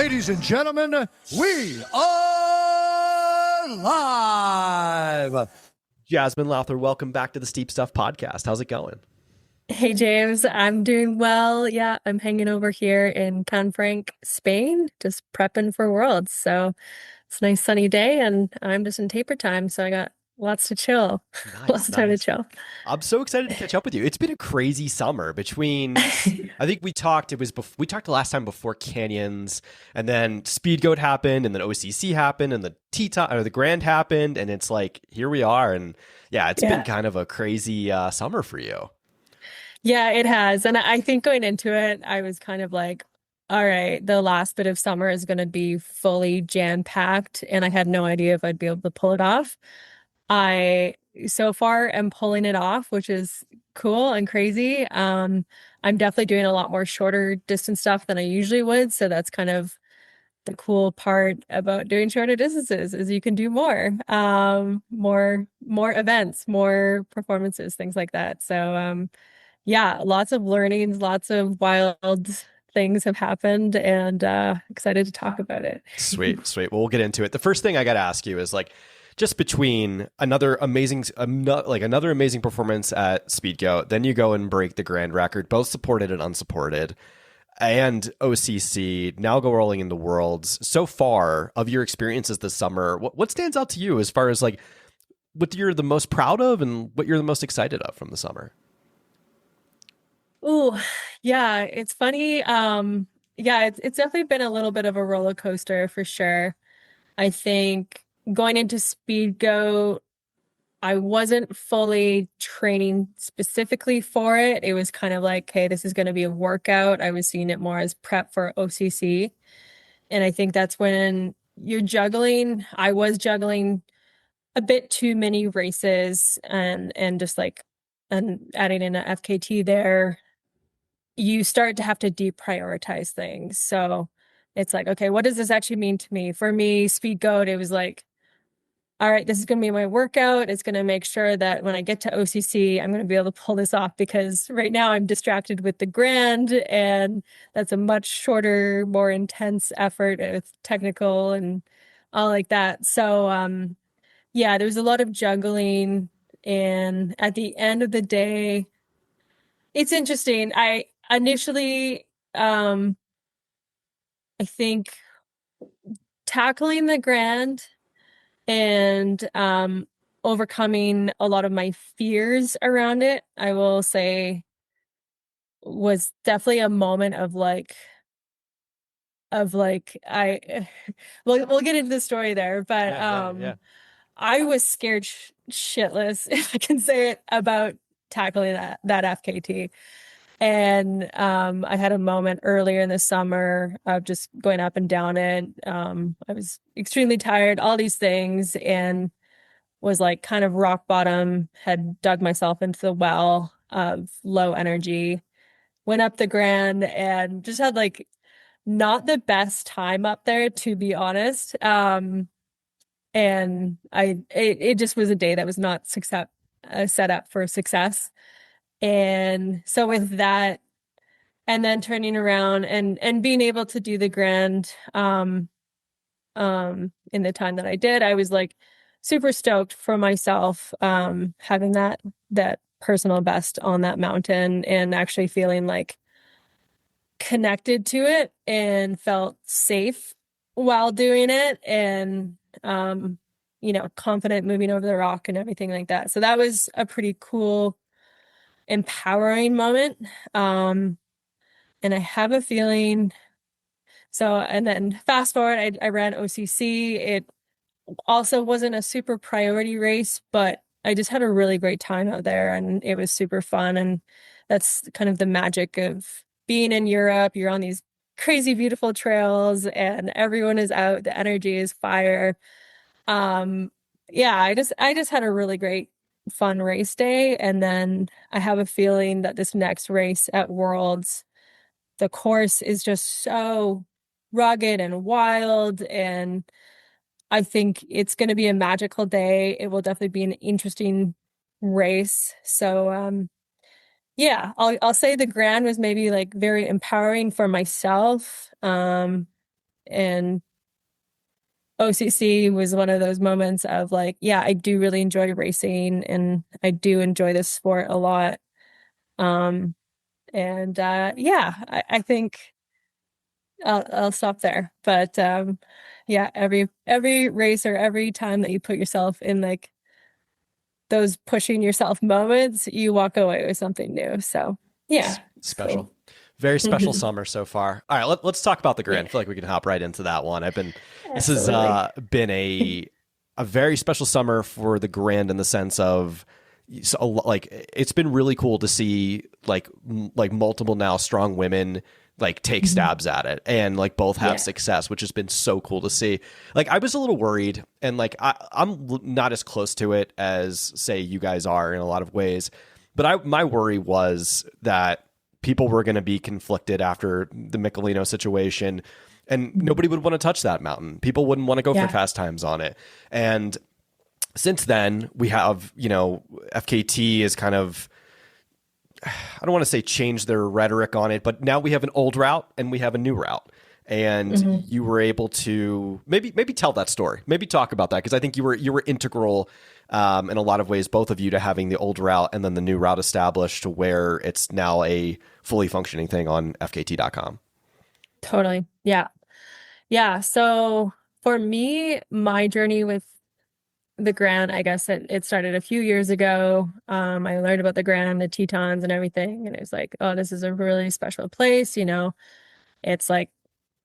Ladies and gentlemen, we are live. Jasmine Lowther, welcome back to the Steep Stuff podcast. How's it going? Hey James, I'm doing well. Yeah, I'm hanging over here in Canfranc, Spain, just prepping for Worlds. So it's a nice sunny day and I'm just in taper time, so I got lots to chill. Lots of time to chill. I'm so excited to catch up with you. It's been a crazy summer between I think we talked we talked the last time before Canyons, and then Speed Goat happened, and then OCC happened, and the Teton or the Grand happened, and it's like here we are, and yeah, it's been kind of a crazy summer for you. Yeah, it has. And I think going into it, I was kind of like, all right, the last bit of summer is going to be fully jam-packed, and I had no idea if I'd be able to pull it off. I so far am pulling it off, which is cool and crazy. I'm definitely doing a lot more shorter distance stuff than I usually would, so that's kind of the cool part about doing shorter distances is you can do more, more events, more performances, things like that. So, yeah, lots of learnings, lots of wild things have happened, and excited to talk about it. Sweet, sweet. Well, we'll get into it. The first thing I got to ask you is like, just between another amazing performance at Speed Goat, then you go and break the grand record, both supported and unsupported, and OCC, now go rolling in the Worlds. So far, of your experiences this summer, what stands out to you as far as like what you're the most proud of and what you're the most excited of from the summer? Oh, yeah, it's funny. Yeah, it's definitely been a little bit of a roller coaster for sure. I think going into Speed Goat, I wasn't fully training specifically for it. It was kind of like, hey, this is going to be a workout. I was seeing it more as prep for OCC. And I think that's when you're juggling. I was juggling a bit too many races and just like and adding in a FKT there, you start to have to deprioritize things. So it's like, okay, what does this actually mean to me? For me, Speed Goat, it was like, all right, this is going to be my workout. It's going to make sure that when I get to OCC, I'm going to be able to pull this off, because right now I'm distracted with the Grand, and that's a much shorter, more intense effort with technical and all like that. So, yeah, there's a lot of juggling. And at the end of the day, it's interesting. I initially, I think tackling the Grand and overcoming a lot of my fears around it, I will say, was definitely a moment of like I we'll get into the story there, but I was scared shitless, if I can say it, about tackling that FKT. And I had a moment earlier in the summer of just going up and down it. I was extremely tired, all these things, and was like kind of rock bottom, had dug myself into the well of low energy, went up the Grand and just had like not the best time up there, to be honest. And it just was a day that was not set up for success. And so with that, and then turning around and being able to do the Grand in the time that I did, I was like super stoked for myself, having that personal best on that mountain and actually feeling like connected to it and felt safe while doing it, and confident moving over the rock and everything like that. So that was a pretty cool, empowering moment. And I have a feeling, so, and then fast forward, I ran OCC. It also wasn't a super priority race, but I just had a really great time out there and it was super fun. And that's kind of the magic of being in Europe. You're on these crazy, beautiful trails and everyone is out. The energy is fire. Yeah, I just had a really great, fun race day. And then I have a feeling that this next race at Worlds, the course is just so rugged and wild, and I think it's going to be a magical day. It will definitely be an interesting race. So, yeah, I'll say the Grand was maybe like very empowering for myself. And OCC was one of those moments of like, yeah, I do really enjoy racing and I do enjoy this sport a lot. Um, and yeah, I think I'll stop there. But yeah, every race or every time that you put yourself in like those pushing yourself moments, you walk away with something new. So yeah, it's Special. cool. Very special summer so far. All right, let's talk about the Grand. I Yeah, feel like we can hop right into that one. This has absolutely. been a very special summer for the Grand in the sense of like it's been really cool to see like multiple now strong women like take Mhm. stabs at it and like both have Yeah. success, which has been so cool to see. Like I was a little worried, and like I'm not as close to it as say you guys are in a lot of ways, but my worry was that people were going to be conflicted after the Michelino situation, and nobody would want to touch that mountain. People wouldn't want to go for Yeah. fast times on it. And since then, we have, FKT is kind of, I don't want to say change their rhetoric on it, but now we have an old route and we have a new route. And Hmm. you were able to maybe tell that story, maybe talk about that, because I think you were integral in a lot of ways, both of you, to having the old route and then the new route established to where it's now a fully functioning thing on FKT.com. Totally. Yeah. Yeah. So for me, my journey with the Grand, I guess it started a few years ago. I learned about the Grand, the Tetons and everything, and it was like, oh, this is a really special place, you know. It's like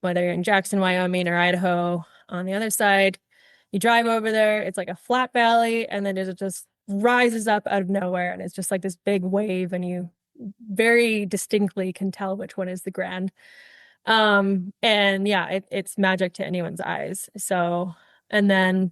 whether you're in Jackson, Wyoming or Idaho on the other side, you drive over there, it's like a flat valley, and then it just rises up out of nowhere, and it's just like this big wave, and you very distinctly can tell which one is the Grand. And yeah, it's magic to anyone's eyes. So, and then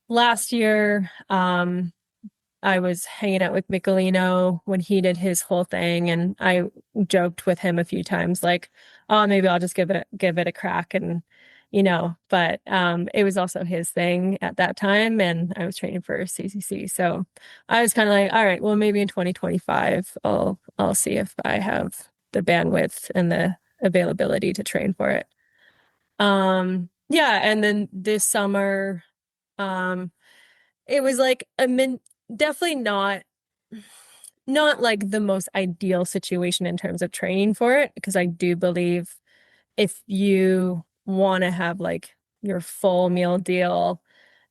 last year, I was hanging out with Michelino when he did his whole thing, and I joked with him a few times, like, "Oh, maybe I'll just give it a crack," and you know. But it was also his thing at that time, and I was training for CCC, so I was kind of like, "All right, well, maybe in 2025, I'll see if I have the bandwidth and the availability to train for it." Yeah, and then this summer, um, it was like definitely not like the most ideal situation in terms of training for it, because I do believe if you want to have like your full meal deal,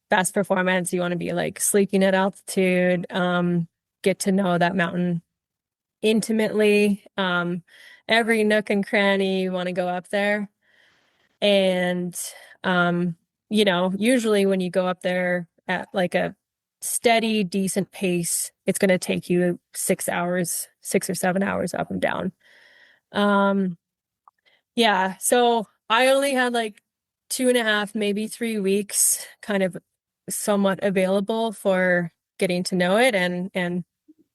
best performance, you want to be like sleeping at altitude, get to know that mountain intimately, every nook and cranny, you want to go up there. And um, usually when you go up there at like a steady, decent pace, it's going to take you 6 hours, 6 or 7 hours up and down. Um, yeah, so I only had like 2.5, maybe 3 weeks kind of somewhat available for getting to know it and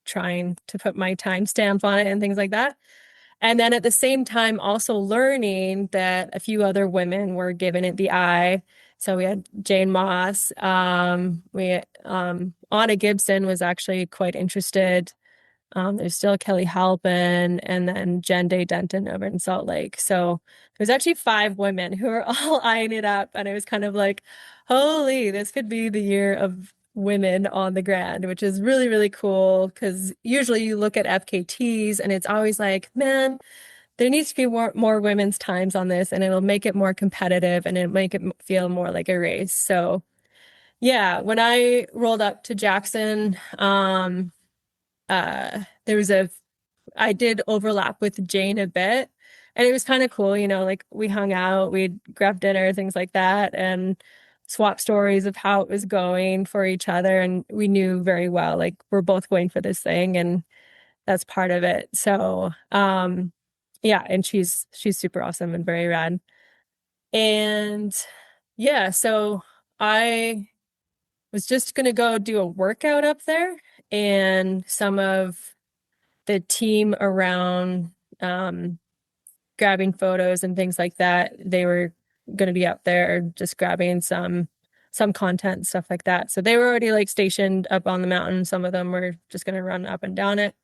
trying to put my timestamp on it and things like that. And then at the same time, also learning that a few other women were giving it the eye. So we had Jane Moss. Anna Gibson was actually quite interested. There's still Kelly Halpin and then Jen Day Denton over in Salt Lake. So there's actually 5 women who are all eyeing it up. And it was kind of like, holy, this could be the year of women on the Grand, which is really, really cool. Because usually you look at FKTs and it's always like, man, there needs to be more women's times on this, and it'll make it more competitive and it'll make it feel more like a race. So yeah, when I rolled up to Jackson, there was I did overlap with Jane a bit, and it was kind of cool, like we hung out, we'd grab dinner, things like that, and swap stories of how it was going for each other. And we knew very well, like we're both going for this thing, and that's part of it. So, yeah, and she's super awesome and very rad. And yeah, so I was just gonna go do a workout up there, and some of the team around grabbing photos and things like that, they were going to be up there just grabbing some content and stuff like that. So they were already like stationed up on the mountain. Some of them were just going to run up and down it.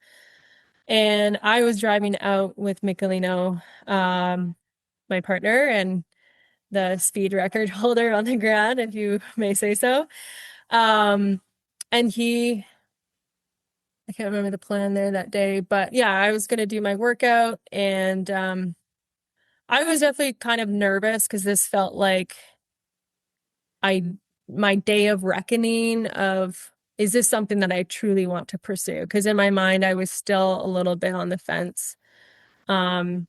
And I was driving out with Michelino, my partner, and the speed record holder on the ground, if you may say so. And I can't remember the plan there that day, but yeah, I was going to do my workout, and I was definitely kind of nervous because this felt like my day of reckoning of, is this something that I truly want to pursue? Because in my mind, I was still a little bit on the fence. And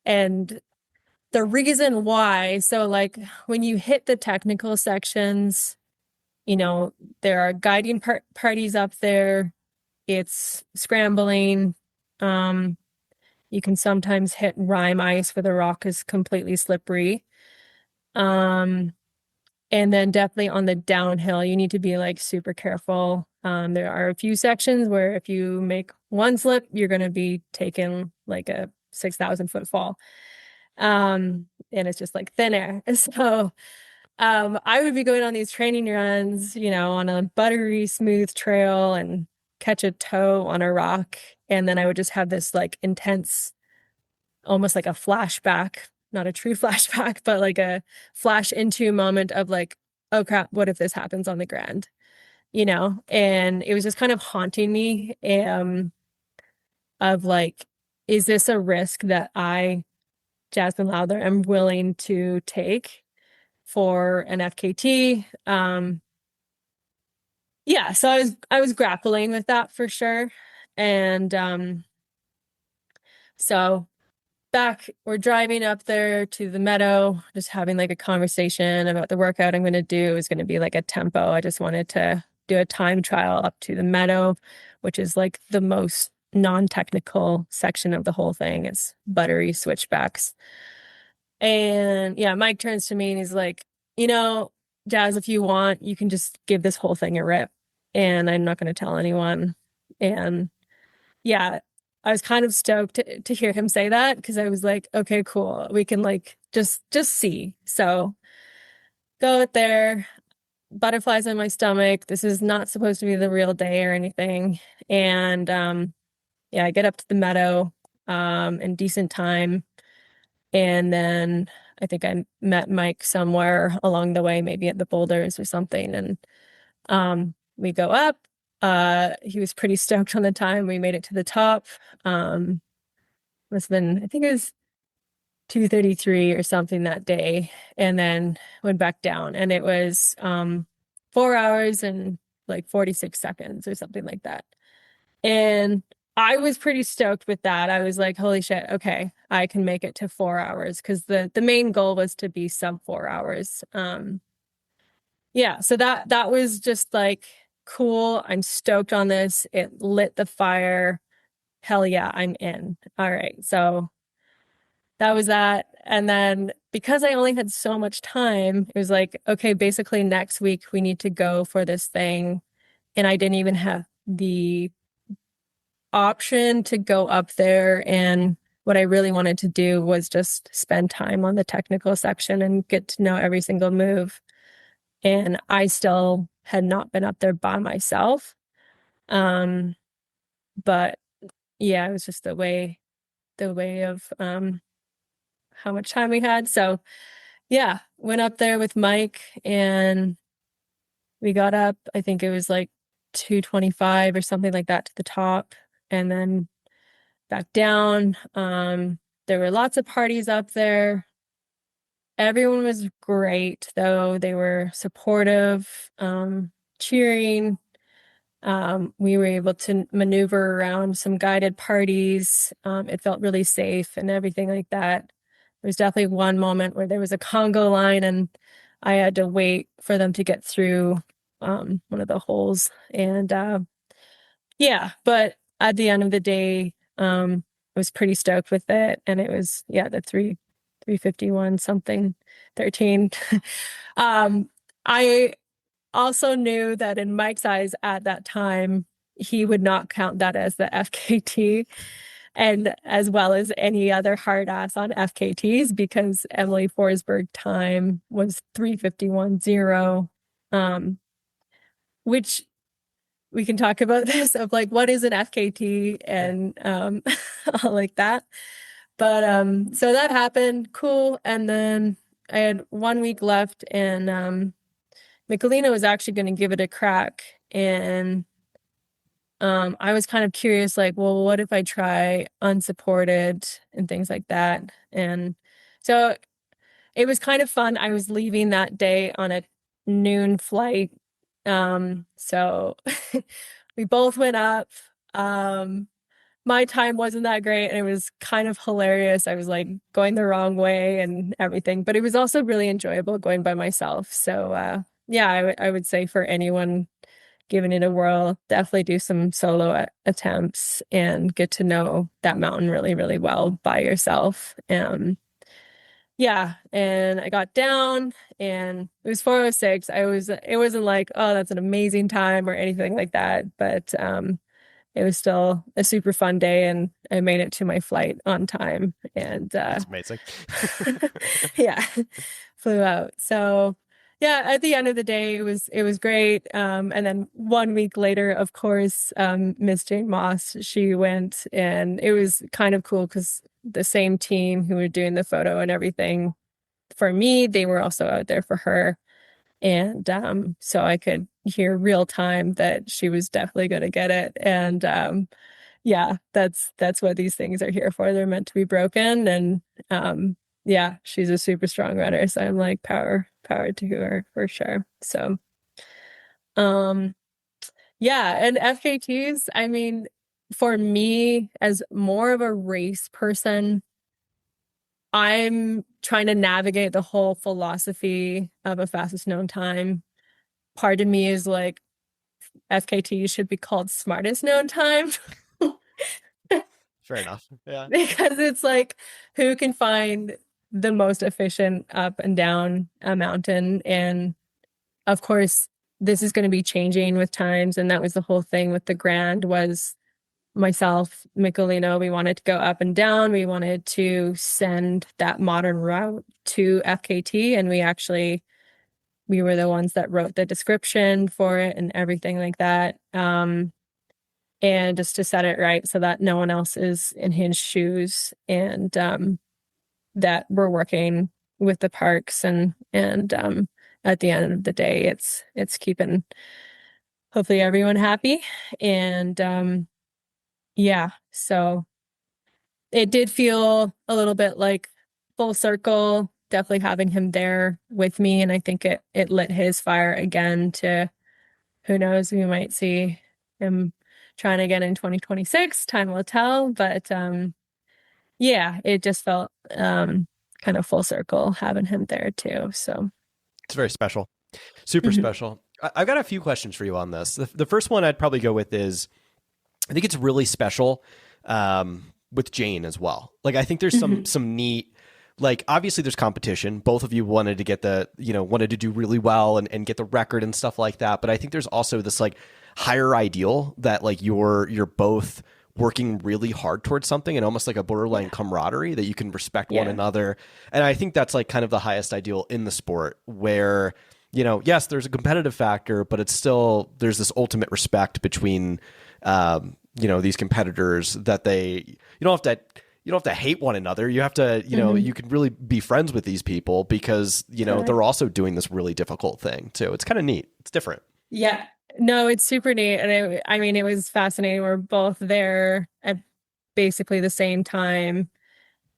the reason why, so like when you hit the technical sections, there are guiding parties up there. It's scrambling. You can sometimes hit rime ice where the rock is completely slippery. And then definitely on the downhill, you need to be like super careful. There are a few sections where if you make one slip, you're going to be taking like a 6,000-foot fall. And it's just like thin air. So I would be going on these training runs, on a buttery smooth trail and catch a toe on a rock. And then I would just have this like intense, almost like a flashback, not a true flashback, but like a flash into moment of like, oh crap, what if this happens on the ground? And it was just kind of haunting me, of like, is this a risk that Jasmine Lowther, am willing to take for an FKT? Yeah, so I was grappling with that for sure. And so we're driving up there to the meadow, just having like a conversation about the workout I'm going to do. It was going to be like a tempo. I just wanted to do a time trial up to the meadow, which is like the most non-technical section of the whole thing. It's buttery switchbacks. And yeah, Mike turns to me and he's like, Jazz, if you want, you can just give this whole thing a rip, and I'm not going to tell anyone. And yeah, I was kind of stoked to hear him say that, because I was like, okay, cool. We can like just see. So go out there, butterflies in my stomach. This is not supposed to be the real day or anything. And yeah, I get up to the meadow in decent time. And then I think I met Mike somewhere along the way, maybe at the boulders or something. And we go up. He was pretty stoked on the time. We made it to the top. Must have been, I think it was 2:33 or something that day, and then went back down, and it was 4 hours and like 46 seconds or something like that. And I was pretty stoked with that. I was like, holy shit, okay, I can make it to 4 hours, because the main goal was to be sub 4 hours. Yeah, so that was just like cool. I'm stoked on this. It lit the fire. Hell yeah, I'm in. All right. So that was that. And then because I only had so much time, it was like, okay, basically next week we need to go for this thing. And I didn't even have the option to go up there. And what I really wanted to do was just spend time on the technical section and get to know every single move. And I still had not been up there by myself. But yeah, it was just the way of how much time we had. So yeah, went up there with Mike, and we got up, I think it was like 2:25 or something like that, to the top, and then back down. There were lots of parties up there. Everyone was great, though. They were supportive, cheering. We were able to maneuver around some guided parties. It felt really safe and everything like that. There was definitely one moment where there was a Congo line, and I had to wait for them to get through one of the holes. And yeah, but at the end of the day, I was pretty stoked with it. And it was, yeah, the 351 something 13. I also knew that in Mike's eyes at that time, he would not count that as the FKT, and as well as any other hard ass on FKTs, because Emily Forsberg time was 3:51.0, which we can talk about this of like, what is an FKT, and all like that. But so that happened, cool. And then I had 1 week left, and Michelina was actually going to give it a crack. And I was kind of curious, like, well, what if I try unsupported and things like that? And so it was kind of fun. I was leaving that day on a noon flight. So we both went up. Um, my time wasn't that great, and it was kind of hilarious. I was like going the wrong way and everything, but it was also really enjoyable going by myself. So yeah, I would say for anyone giving it a whirl, definitely do some solo attempts and get to know that mountain really, really well by yourself. Yeah, and I got down and it was 4:06. It wasn't like, oh, that's an amazing time or anything like that, but it was still a super fun day, and I made it to my flight on time. And That's amazing. yeah, flew out. So yeah, at the end of the day, it was great. And then 1 week later, of course, Miss Jane Moss, she went, and it was kind of cool because the same team who were doing the photo and everything for me, they were also out there for her. And so I could hear real time that she was definitely going to get it. And yeah, that's what these things are here for. They're meant to be broken. And yeah, she's a super strong runner. So I'm like, power to her for sure. So um yeah, and FKTs, I mean, for me as more of a race person, I'm trying to navigate the whole philosophy of a fastest known time. Part of me is like, FKT should be called smartest known time. Fair enough. Yeah. Because it's like, who can find the most efficient up and down a mountain? And of course, this is going to be changing with times. And that was the whole thing with the Grand was myself, Michelino, we wanted to go up and down. We wanted to send that modern route to FKT. And we were the ones that wrote the description for it and everything like that. And just to set it right so that no one else is in his shoes, and that we're working with the parks, and at the end of the day, it's keeping hopefully everyone happy. And yeah, so it did feel a little bit like full circle, definitely having him there with me. And I think it lit his fire again to, who knows, we might see him trying again in 2026. Time will tell. But yeah, it just felt kind of full circle having him there too. So It's very special. Super special. I've got a few questions for you on this. The first one I'd probably go with is, I think it's really special with Jane as well. Like, I think there's some neat, like, obviously there's competition. Both of you wanted to get wanted to do really well and get the record and stuff like that. But I think there's also this like higher ideal that like you're both working really hard towards something, and almost like a borderline camaraderie that you can respect one another. And I think that's like kind of the highest ideal in the sport, where, yes, there's a competitive factor, but it's still, there's this ultimate respect between, these competitors, that you don't have to hate one another. You have to, you can really be friends with these people because, they're also doing this really difficult thing too. It's kind of neat. It's different. yeah, no, it's super neat. And I mean, it was fascinating. We're both there at basically the same time.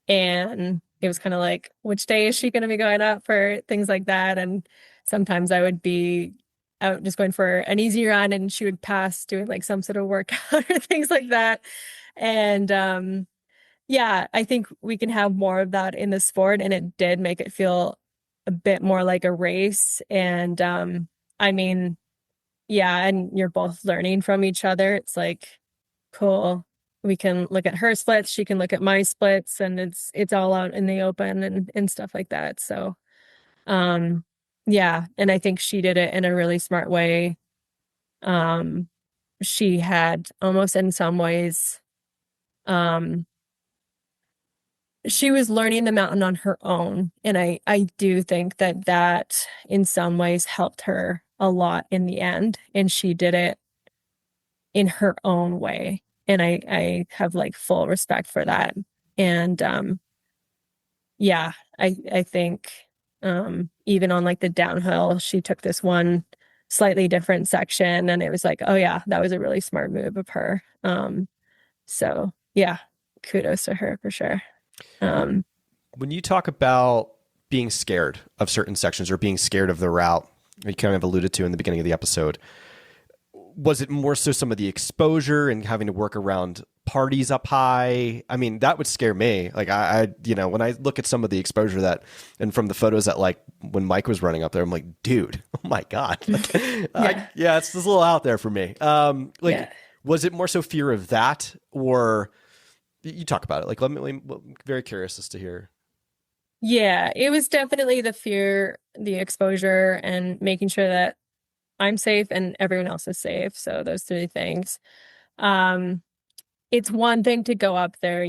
And it was kind of like, which day is she going to be going up for things like that? And sometimes I would be out just going for an easy run, and she would pass doing like some sort of workout or things like that. And yeah, I think we can have more of that in the sport. And it did make it feel a bit more like a race. And I mean, yeah, and you're both learning from each other. It's like, cool. We can look at her splits, she can look at my splits, and it's all out in the open and stuff like that. So yeah, and I think she did it in a really smart way. She had almost in some ways, she was learning the mountain on her own. And I do think that in some ways helped her a lot in the end. And she did it in her own way. And I have like full respect for that. And yeah, I think Even on like the downhill, she took this one slightly different section, and it was like, oh yeah, that was a really smart move of her. So yeah, kudos to her for sure. Um, When you talk about being scared of certain sections or being scared of the route, you kind of alluded to in the beginning of the episode, was it more so some of the exposure and having to work around parties up high? I mean, that would scare me. Like when I look at some of the exposure that, and from the photos that like when Mike was running up there, I'm like, dude, oh my God. Like, yeah, it's just a little out there for me. Yeah. Was it more so fear of that, or you talk about it? Like, I'm very curious as to hear. Yeah, it was definitely the fear, the exposure, and making sure that I'm safe and everyone else is safe. So those three things. Um, it's one thing to go up there,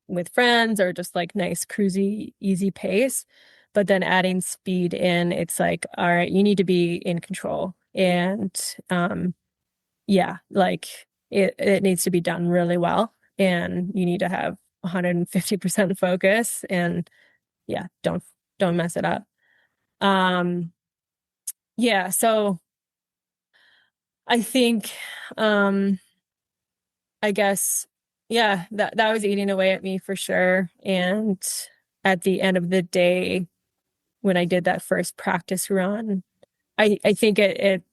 with friends or just like nice cruisy, easy pace, but then adding speed in, it's like, all right, you need to be in control. And yeah, like it needs to be done really well, and you need to have 150% focus, and yeah, don't mess it up. Um, yeah, so I think um I guess yeah, that was eating away at me for sure. And at the end of the day, when I did that first practice run, I think it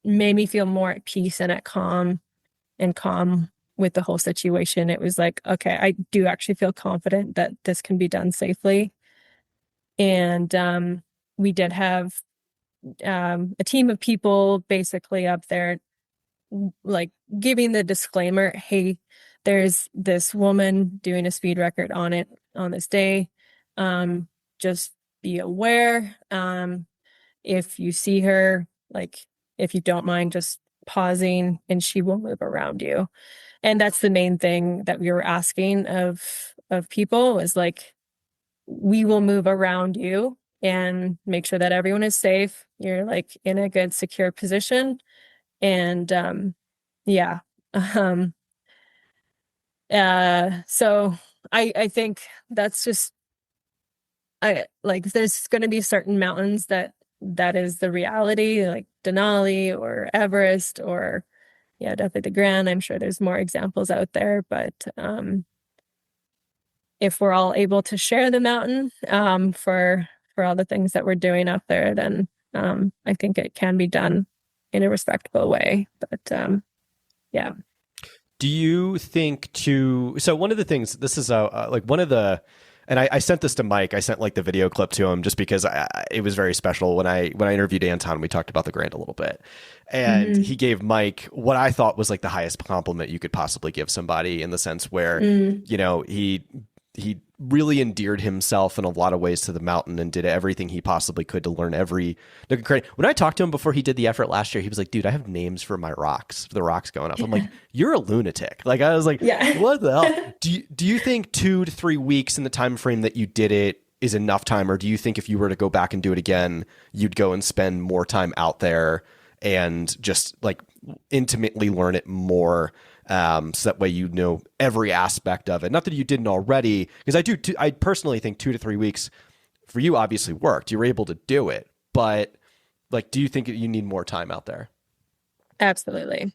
made me feel more at peace and calm with the whole situation. It was like, okay, I do actually feel confident that this can be done safely. And we did have a team of people basically up there, like giving the disclaimer, hey, there's this woman doing a speed record on this day. Um, just be aware. If you see her, like, if you don't mind just pausing, and she will move around you. And that's the main thing that we were asking of people, is like, we will move around you and make sure that everyone is safe. You're like in a good, secure position. And yeah. Um so I think that's just, I like, there's going to be certain mountains that is the reality, like Denali or Everest, or yeah, definitely the Grand. I'm sure there's more examples out there, but if we're all able to share the mountain for all the things that we're doing up there, then I think it can be done in a respectable way. But yeah. Do you think so one of the things, this is like one of the, and I sent this to Mike. I sent like the video clip to him just because it was very special. When I interviewed Anton, we talked about the Grand a little bit, and he gave Mike what I thought was like the highest compliment you could possibly give somebody, in the sense where, he really endeared himself in a lot of ways to the mountain and did everything he possibly could to learn every nook and cranny. When I talked to him before he did the effort last year, he was like, dude, I have names for my rocks, for the rocks going up. I'm like, you're a lunatic. Like, I was like, Yeah. what the hell? Do you think 2 to 3 weeks in the time frame that you did it is enough time? Or do you think if you were to go back and do it again, you'd go and spend more time out there and just like intimately learn it more? So that way you know every aspect of it. Not that you didn't already, because I personally think 2 to 3 weeks for you obviously worked. You were able to do it, but like, do you think you need more time out there? Absolutely.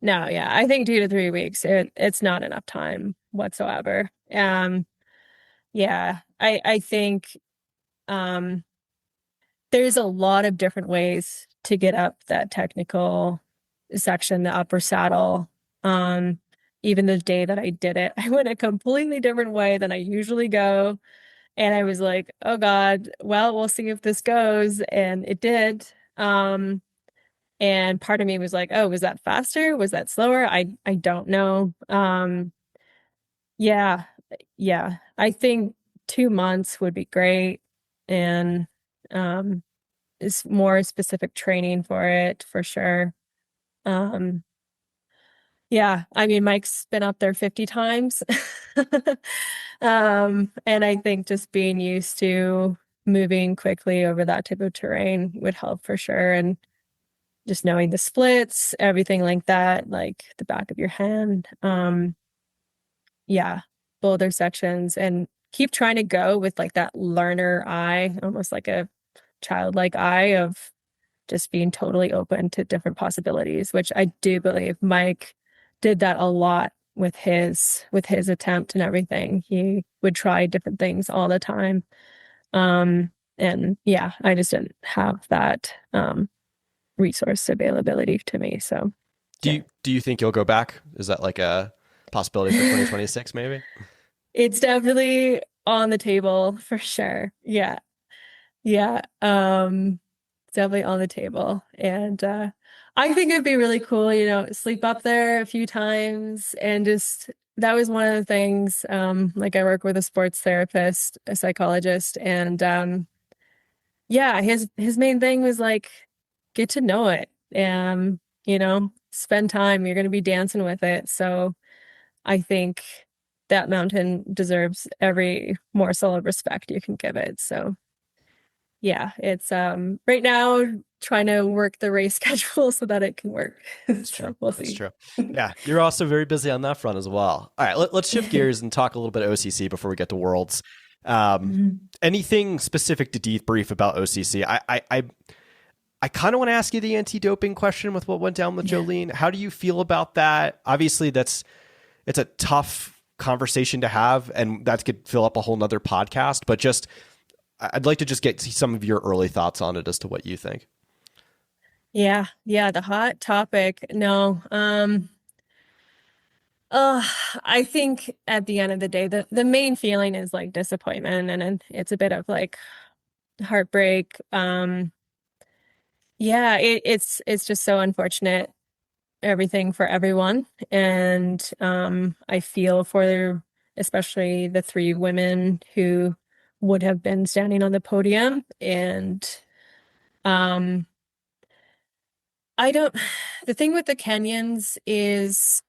No, yeah, I think 2 to 3 weeks, it's not enough time whatsoever. Yeah, I think um there's a lot of different ways to get up that technical section, the upper saddle. Um, Even the day that I did it, I went a completely different way than I usually go. And I was like, oh God, well, we'll see if this goes. And it did. And part of me was like, oh, was that faster? Was that slower? I don't know. Yeah, yeah. I think 2 months would be great. And um is more specific training for it for sure. Um, yeah, I mean, Mike's been up there 50 times. And I think just being used to moving quickly over that type of terrain would help for sure. And just knowing the splits, everything like that, like the back of your hand. Yeah, boulder sections, and keep trying to go with like that learner eye, almost like a childlike eye of just being totally open to different possibilities, which I do believe Mike did that a lot with his attempt and everything. He would try different things all the time. And yeah, I just didn't have that resource availability to me. So yeah. Do you think you'll go back? Is that like a possibility for 2026 maybe? It's definitely on the table for sure. Yeah. Yeah. It's definitely on the table. And I think it'd be really cool, you know, sleep up there a few times and just that was one of the things. Like I work with a sports therapist, a psychologist, and yeah, his main thing was like get to know it. And, you know, spend time. You're gonna be dancing with it. So I think that mountain deserves every morsel of respect you can give it. So yeah, it's right now trying to work the race schedule so that it can work. That's So true. we'll That's see. true. Yeah, you're also very busy on that front as well. All right, let's shift gears and talk a little bit of OCC before we get to Worlds. Mhm. Anything specific to debrief about OCC? I kind of want to ask you the anti-doping question with what went down with Yeah. Jolene. How do you feel about that? Obviously, it's a tough conversation to have, and that could fill up a whole nother podcast. But just, I'd like to just get some of your early thoughts on it as to what you think. Yeah, yeah, the hot topic. No, uh, I think at the end of the day, the main feeling is like disappointment and it's a bit of like heartbreak. Yeah, it's just so unfortunate, everything for everyone. And I feel for especially the three women who would have been standing on the podium. And um I don't, the thing with the Kenyans is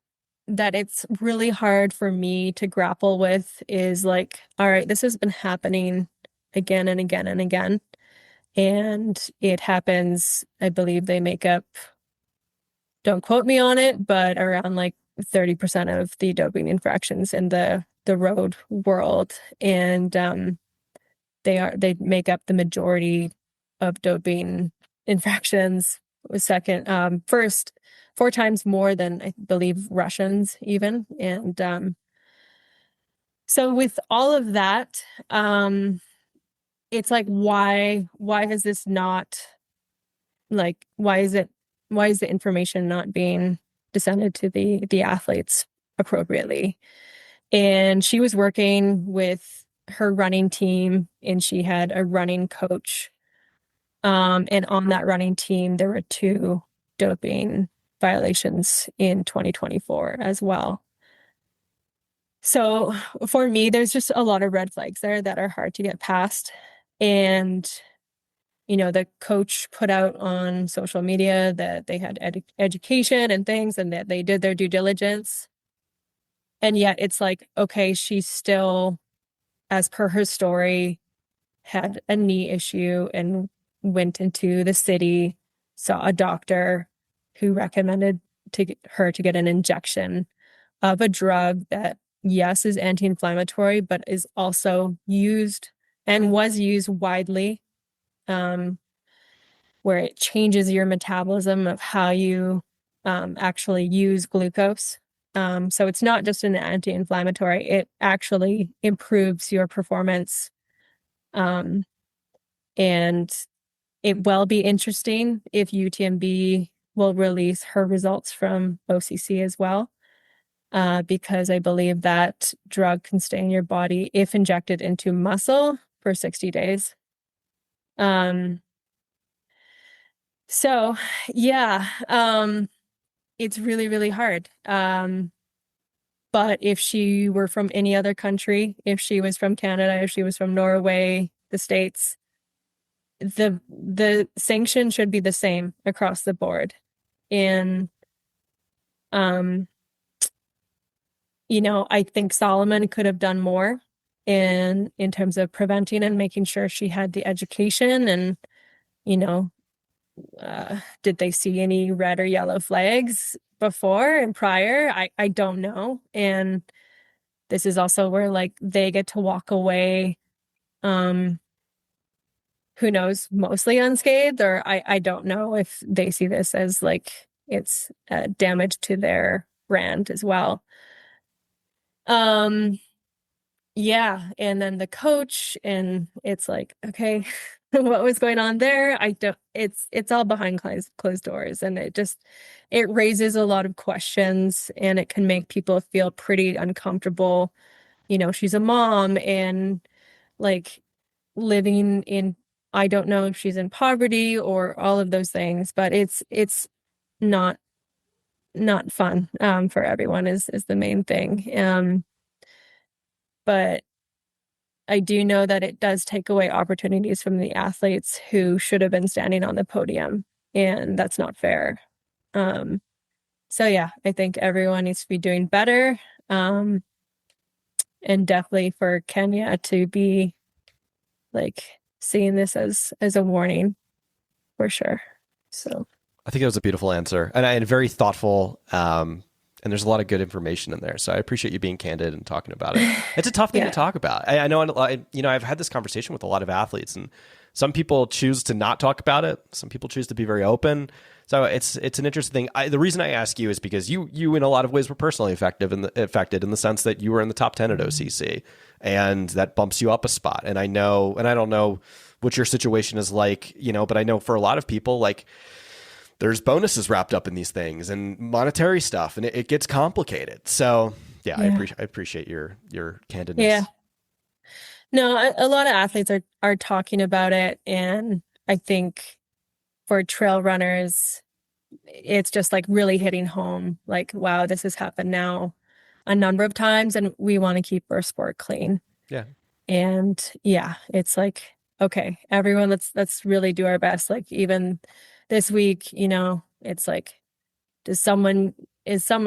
that it's really hard for me to grapple with is like, all right, this has been happening again and again and again. And it happens, I believe they make up, don't quote me on it, but around like 30% of the doping infractions in the road world. And they make up the majority of doping infractions. Was second, first, four times more than I believe Russians even. And so with all of that, it's like why is this not like why is the information not being disseminated to the athletes appropriately? And she was working with her running team and she had a running coach. And on that running team, there were two doping violations in 2024 as well. So for me, there's just a lot of red flags there that are hard to get past. And, you know, the coach put out on social media that they had education and things and that they did their due diligence. And yet it's like, okay, she's still, as per her story, had a knee issue and went into the city, saw a doctor who recommended her to get an injection of a drug that, yes, is anti-inflammatory, but is also used and was used widely, where it changes your metabolism of how you actually use glucose. So it's not just an anti-inflammatory, it actually improves your performance. Um, and it will be interesting if UTMB will release her results from OCC as well, because I believe that drug can stay in your body if injected into muscle for 60 days. So yeah, it's really, really hard. But if she were from any other country, if she was from Canada, if she was from Norway, the States, the sanction should be the same across the board. And um, you know, I think Solomon could have done more in terms of preventing and making sure she had the education and, you know, did they see any red or yellow flags before and prior? I don't know. And this is also where like they get to walk away, um, who knows, mostly unscathed, or I don't know if they see this as like it's damage to their brand as well. Um, yeah, and then the coach, and it's like, okay, what was going on there? I don't, it's all behind closed doors, and it raises a lot of questions, and it can make people feel pretty uncomfortable. You know, she's a mom and like living in, I don't know if she's in poverty or all of those things, but it's not not fun for everyone is the main thing. But I do know that it does take away opportunities from the athletes who should have been standing on the podium, and that's not fair. Um, so yeah, I think everyone needs to be doing better. Um, and definitely for Kenya to be like seeing this as a warning for sure. So I think that was a beautiful answer and very thoughtful. And there's a lot of good information in there. So I appreciate you being candid and talking about it. It's a tough thing to talk about. I know, I've had this conversation with a lot of athletes, and some people choose to not talk about it. Some people choose to be very open. So it's an interesting thing. The reason I ask you is because you in a lot of ways were personally affected in the sense that you were in the top 10 at OCC, and that bumps you up a spot. And I don't know what your situation is like, but I know for a lot of people, like, there's bonuses wrapped up in these things and monetary stuff, and it gets complicated. So yeah. I appreciate your candidness. Yeah. No, a lot of athletes are talking about it, and I think for trail runners, it's just like really hitting home. Like, wow, this has happened now a number of times, and we want to keep our sport clean. Yeah. And yeah, it's like, okay, everyone, let's really do our best. Like even this week, it's like, is someone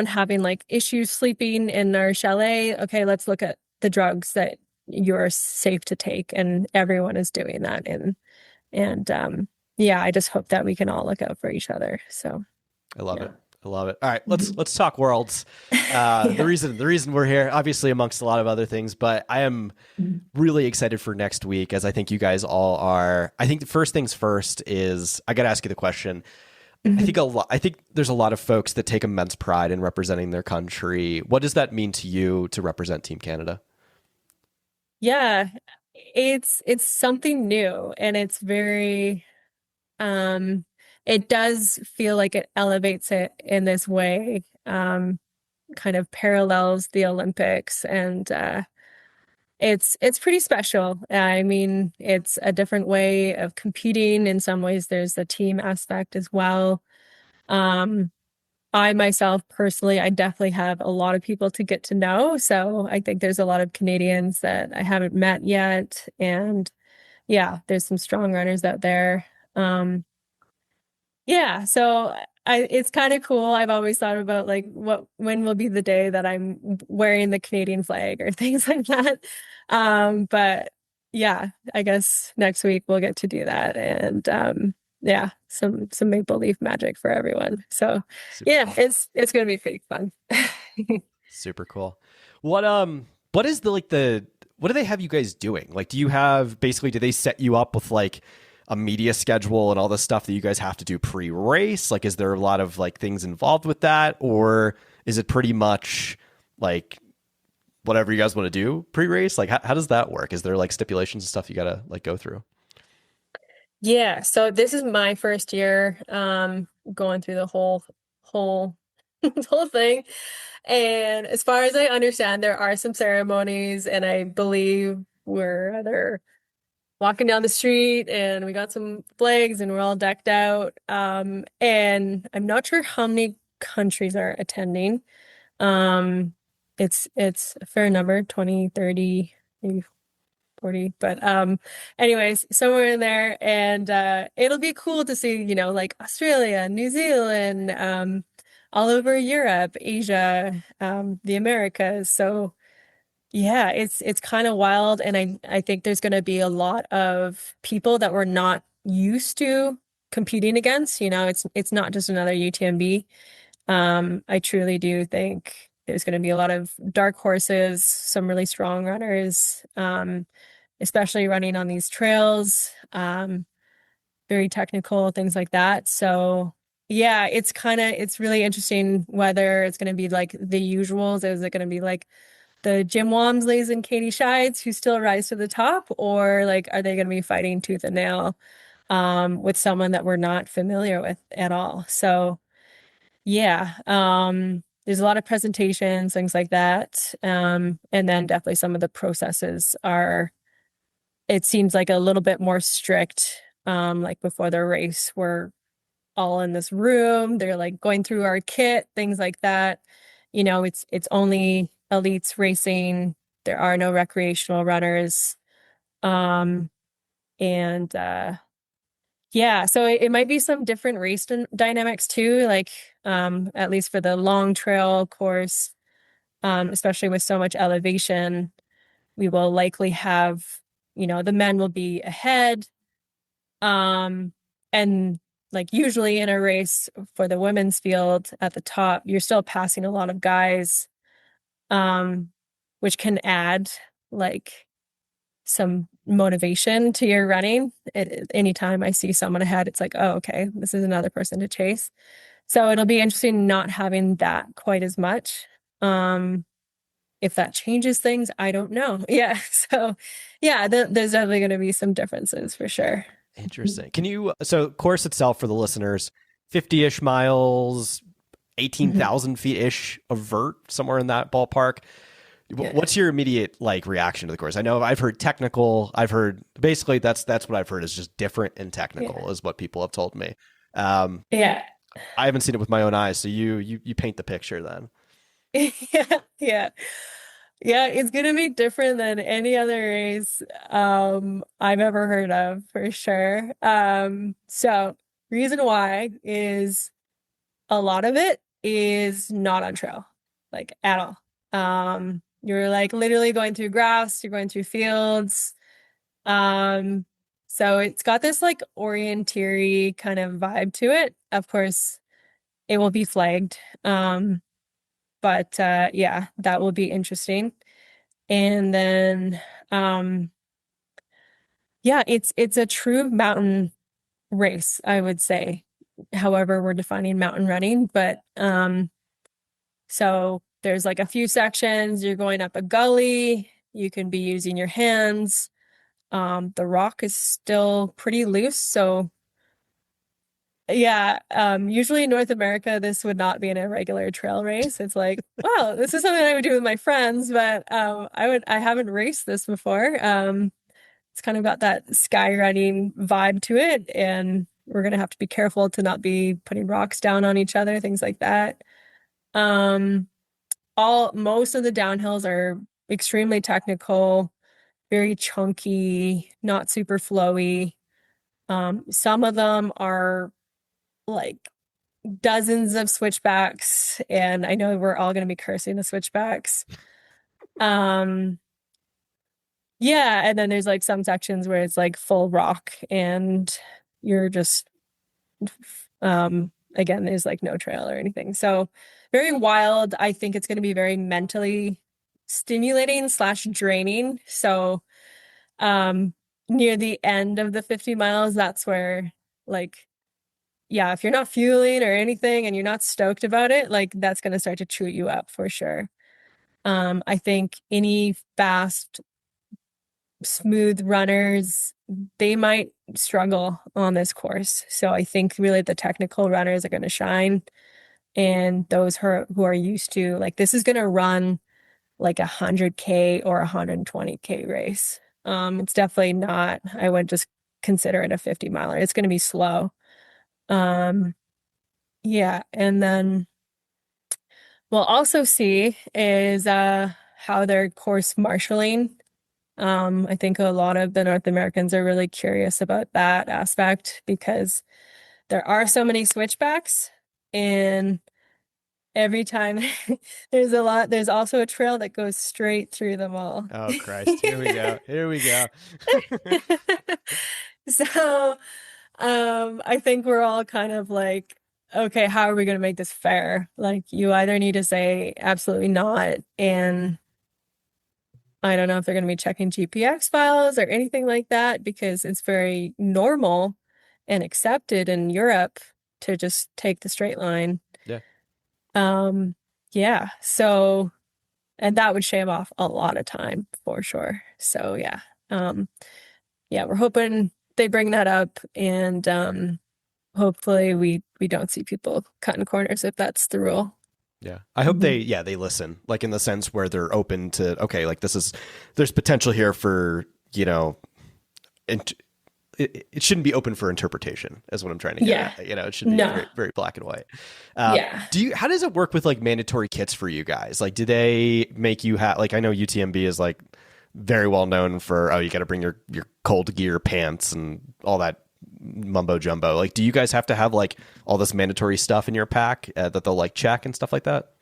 having like issues sleeping in our chalet? Okay, let's look at the drugs that you're safe to take, and everyone is doing that. And yeah, I just hope that we can all look out for each other. So I love it. I love it. All right, let's talk worlds. The reason we're here, obviously amongst a lot of other things, but I am really excited for next week, as I think you guys all are. I think the first things first is I got to ask you the question. I think there's a lot of folks that take immense pride in representing their country. What does that mean to you to represent Team Canada? Yeah, it's something new, and it's very it does feel like it elevates it in this way, kind of parallels the Olympics, and it's pretty special. I mean, it's a different way of competing. In some ways, there's a team aspect as well. Um, I myself personally, I definitely have a lot of people to get to know. So I think there's a lot of Canadians that I haven't met yet. And yeah, there's some strong runners out there. Yeah, so it's kind of cool. I've always thought about like when will be the day that I'm wearing the Canadian flag or things like that. But yeah, I guess next week we'll get to do that, and yeah, some maple leaf magic for everyone. So yeah, it's gonna be pretty fun. Super cool. What is what do they have you guys doing? Like, do they set you up with like a media schedule and all the stuff that you guys have to do pre-race? Like, is there a lot of like things involved with that, or is it pretty much like whatever you guys want to do pre-race? Like, how does that work? Is there like stipulations and stuff you gotta like go through? Yeah, so this is my first year going through the whole this whole thing. And as far as I understand, there are some ceremonies, and I believe we're either walking down the street and we got some flags and we're all decked out. And I'm not sure how many countries are attending. It's a fair number, 20, 30, maybe 40. But anyways, somewhere in there, and it'll be cool to see, like Australia, New Zealand, all over Europe, Asia, the Americas. So yeah, it's kind of wild, and I think there's going to be a lot of people that we're not used to competing against. It's not just another UTMB. I truly do think there's going to be a lot of dark horses, some really strong runners, especially running on these trails, very technical, things like that. So yeah, it's really interesting whether it's going to be like the usuals. Is it going to be like the Jim Walmsleys and Katie Scheids who still rise to the top, or like are they going to be fighting tooth and nail with someone that we're not familiar with at all? So yeah, there's a lot of presentations, things like that. And then definitely some of the processes are, it seems like a little bit more strict. Like before the race, we're all in this room. They're like going through our kit, things like that. You know, it's only elites racing. There are no recreational runners. Um, and yeah, so it might be some different race dynamics too, like at least for the long trail course, especially with so much elevation, we will likely have, you know, the men will be ahead. And like usually in a race for the women's field at the top, you're still passing a lot of guys, um, which can add like some motivation to your running. Anytime I see someone ahead, it's like, oh, okay, this is another person to chase. So it'll be interesting not having that quite as much. If that changes things, I don't know. Yeah. So yeah, there's definitely going to be some differences for sure. Interesting. Can you, so course itself for the listeners, 50-ish miles, 18,000 feet-ish of vert, somewhere in that ballpark. Yeah. What's your immediate like reaction to the course? I know I've heard technical. I've heard basically that's what I've heard is just different and technical is what people have told me. Yeah. I haven't seen it with my own eyes, so you paint the picture then. Yeah. Yeah. Yeah, it's gonna be different than any other race I've ever heard of for sure. So reason why is a lot of it is not on trail, like at all. You're like literally going through grass, you're going through fields. Um, so it's got this like orienteering kind of vibe to it. Of course, it will be flagged. But yeah, that will be interesting. And then yeah, it's a true mountain race, I would say. However, we're defining mountain running, but so there's like a few sections, you're going up a gully, you can be using your hands. The rock is still pretty loose, so yeah, usually in North America, this would not be in a regular trail race. It's like, wow, this is something I would do with my friends, but I haven't raced this before. It's kind of got that sky running vibe to it, and we're gonna have to be careful to not be putting rocks down on each other, things like that. Um, most of the downhills are extremely technical, very chunky, not super flowy. Some of them are like dozens of switchbacks, and I know we're all going to be cursing the switchbacks. Um, yeah, and then there's like some sections where it's like full rock and you're just again, there's like no trail or anything. So very wild. I think it's going to be very mentally stimulating slash draining. So near the end of the 50 miles, that's where like yeah, if you're not fueling or anything and you're not stoked about it, like that's going to start to chew you up for sure. I think any fast, smooth runners, they might struggle on this course. So I think really the technical runners are going to shine, and those who are used to like this is going to run like 100K or 120K race. It's definitely not, I wouldn't just consider it a 50 miler. It's going to be slow. Um, Yeah, and then we'll also see is how their course marshaling. I think a lot of the North Americans are really curious about that aspect because there are so many switchbacks, and every time there's also a trail that goes straight through them all. Oh Christ! Here we go. Here we go. So, I think we're all kind of like okay, how are we going to make this fair? Like, you either need to say absolutely not, and I don't know if they're going to be checking GPX files or anything like that because it's very normal and accepted in Europe to just take the straight line. Yeah. Um, yeah. So, and that would shave off a lot of time for sure. So yeah. Um, yeah, we're hoping they bring that up and hopefully we don't see people cutting corners if that's the rule. Yeah. I hope they listen, like in the sense where they're open to, okay, like there's potential here for, and it shouldn't be open for interpretation is what I'm trying to get at. It should be very, very black and white. Yeah. How does it work with like mandatory kits for you guys? Like, do they make you have, like, I know UTMB is like very well known for, oh, you got to bring your cold gear pants and all that mumbo jumbo. Like, do you guys have to have like all this mandatory stuff in your pack that they'll like check and stuff like that?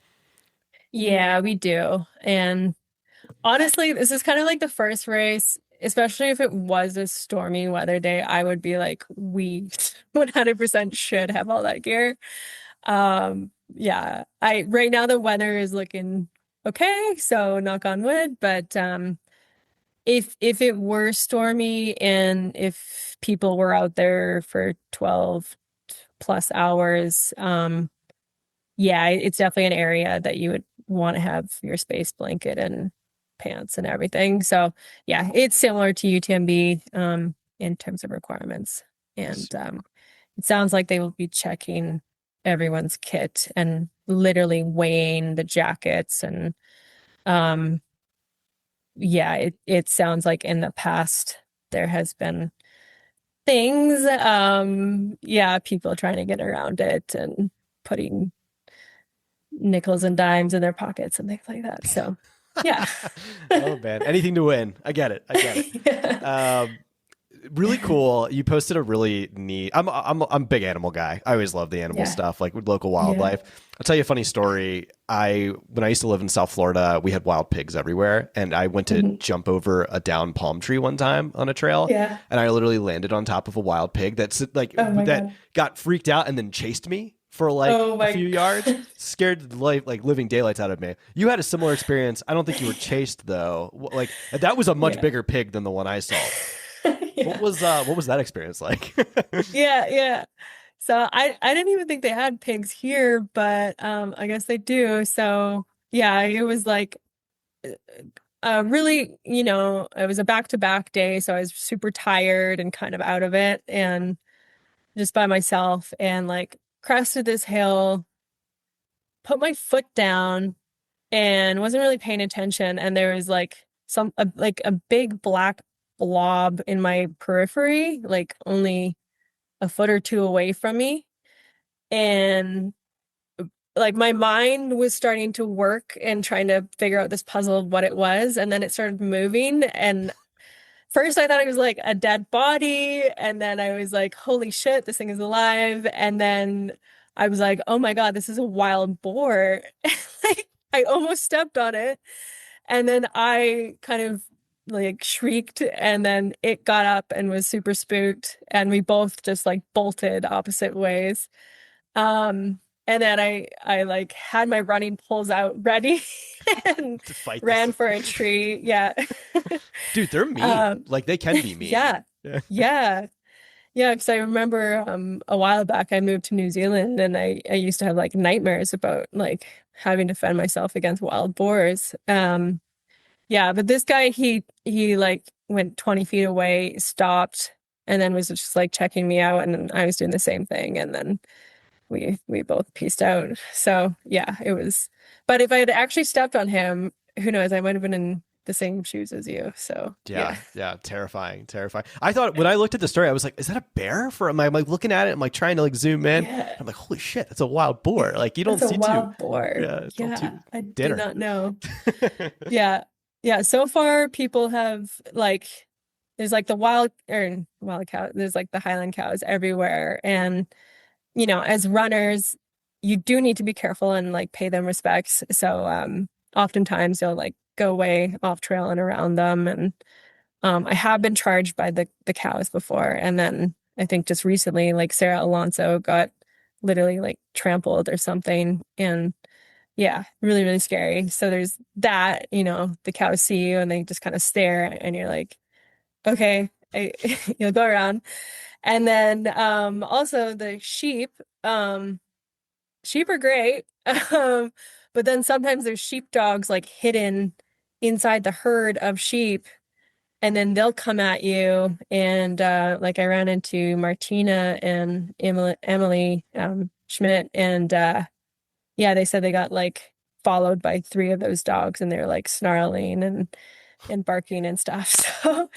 Yeah, we do. And honestly, this is kind of like the first race, especially if it was a stormy weather day, I would be like, we 100% should have all that gear. Yeah, right now the weather is looking okay, so knock on wood, but if it were stormy and if people were out there for 12 plus hours, yeah, it's definitely an area that you would want to have your space blanket and pants and everything. So yeah, it's similar to UTMB in terms of requirements. And it sounds like they will be checking everyone's kit and literally weighing the jackets and yeah, it sounds like in the past there has been things, yeah, people trying to get around it and putting nickels and dimes in their pockets and things like that. So, yeah. Oh man, anything to win. I get it. Yeah. Really cool. You posted a really neat. I'm a big animal guy. I always love the animal stuff, like with local wildlife. I'll tell you a funny story. When I used to live in South Florida, we had wild pigs everywhere, and I went to jump over a down palm tree one time on a trail, and I literally landed on top of a wild pig that's like that got freaked out and then chased me for like a few yards, scared the living daylights out of me. You had a similar experience. I don't think you were chased though. Like that was a much bigger pig than the one I saw. What was that experience like? Yeah. So I didn't even think they had pigs here, but I guess they do. So yeah, it was like really, it was a back-to-back day, so I was super tired and kind of out of it and just by myself and like crested this hill, put my foot down and wasn't really paying attention and there was like a big black blob in my periphery, like only a foot or two away from me. And like my mind was starting to work and trying to figure out this puzzle of what it was. And then it started moving. And first I thought it was like a dead body. And then I was like, holy shit, this thing is alive. And then I was like, oh my God, this is a wild boar. Like I almost stepped on it. And then I kind of like shrieked and then it got up and was super spooked and we both just like bolted opposite ways. And then I like had my running poles out ready and To fight ran this. for a tree. Yeah. Dude, they're mean. Like they can be mean. Yeah. Yeah. Yeah, because I remember a while back I moved to New Zealand and I used to have like nightmares about like having to defend myself against wild boars. Yeah, but this guy he like went 20 feet away, stopped, and then was just like checking me out, and then I was doing the same thing, and then we both pieced out. So yeah, it was. But if I had actually stepped on him, who knows? I might have been in the same shoes as you. So Yeah, terrifying. I thought when I looked at the story, I was like, "Is that a bear?" I'm like looking at it, I'm like trying to like zoom in. Yeah. I'm like, "Holy shit, it's a wild boar!" Like you don't It's a see wild too. boar. Yeah, it's all Yeah, too I dinner. did not know. Yeah. Yeah. So far, people have like, there's like the wild cow, there's like the Highland cows everywhere. And, as runners, you do need to be careful and like pay them respects. So, oftentimes they'll like go way off trail and around them. And, I have been charged by the cows before. And then I think just recently, like Sarah Alonso got literally like trampled or something. And yeah, really, really scary. So there's that, the cows see you and they just kind of stare and you're like, okay, you'll go around. And then also the sheep, sheep are great. But then sometimes there's sheepdogs like hidden inside the herd of sheep, and then they'll come at you. And like I ran into Martina and Emily Schmidt, and yeah, they said they got like followed by three of those dogs, and they're like snarling and barking and stuff. So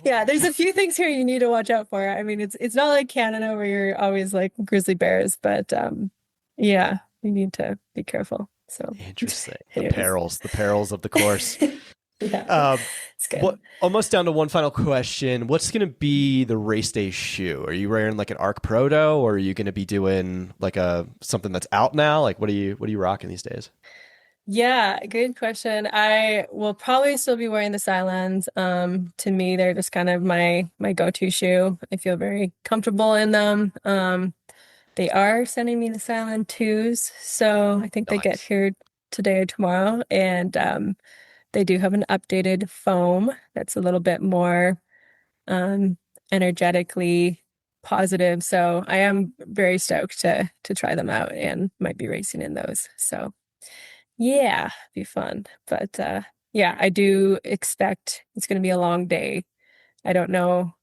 yeah, there's a few things here you need to watch out for. I mean, it's not like Canada where you're always like grizzly bears, but yeah, you need to be careful. So Interesting. anyways. The perils of the course. Yeah, it's good. Almost down to one final question. What's going to be the race day shoe? Are you wearing like an Arc Proto, or are you going to be doing like something that's out now? Like what are you rocking these days? Yeah, good question. I will probably still be wearing the Cylons. To me, they're just kind of my go-to shoe. I feel very comfortable in them. They are sending me the Cylon 2s, so I think they get Nice. here today or tomorrow. And they do have an updated foam that's a little bit more um, energetically positive. So I am very stoked to try them out and might be racing in those. So yeah, be fun. But yeah, I do expect it's going to be a long day. I don't know.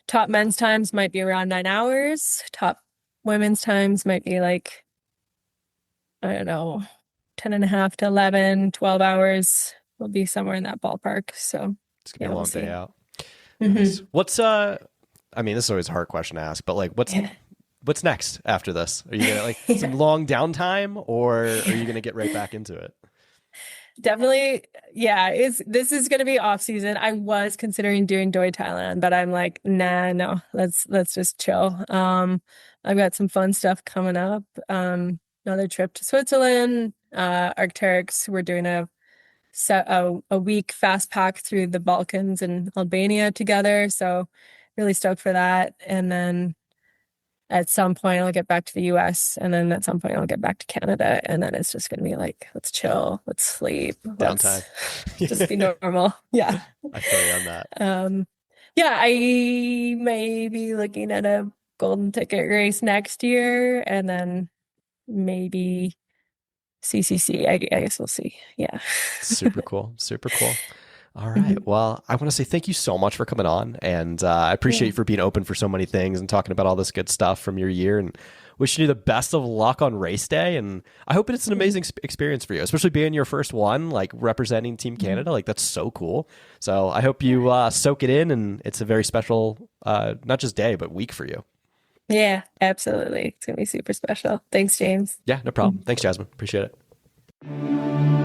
Top men's times might be around 9 hours. Top women's times might be like, I don't know, 10 and a half to 11, 12 hours. Will be somewhere in that ballpark. So It's gonna yeah, be a we'll long day see. out. Hmm. Nice. I mean, this is always a hard question to ask, but like what's next after this? Are you gonna like some Yeah. long downtime, or are you gonna get right back into it? Definitely, yeah, this is gonna be off season. I was considering doing Doi Thailand, but I'm like, nah, no, let's just chill. I've got some fun stuff coming up. Another trip to Switzerland, Arcteryx. We're doing a week fast pack through the Balkans and Albania together. So really stoked for that. And then at some point I'll get back to the US, and then at some point I'll get back to Canada, and then it's just gonna be like, let's chill, let's sleep, Downtime. let's just be normal. Yeah. I feel you on that. Yeah, I may be looking at a golden ticket race next year, and then maybe CCC. I guess we'll see. Yeah. Super cool. Super cool. All right. Well, I want to say thank you so much for coming on, and I appreciate Yeah. you for being open for so many things and talking about all this good stuff from your year. And wishing you the best of luck on race day. And I hope it's an amazing experience for you, especially being your first one, like representing Team Canada. Like that's so cool. So I hope you soak it in, and it's a very special, not just day, but week for you. Yeah, absolutely. It's gonna be super special. Thanks, James. Yeah, no problem. Thanks, Jasmine. Appreciate it.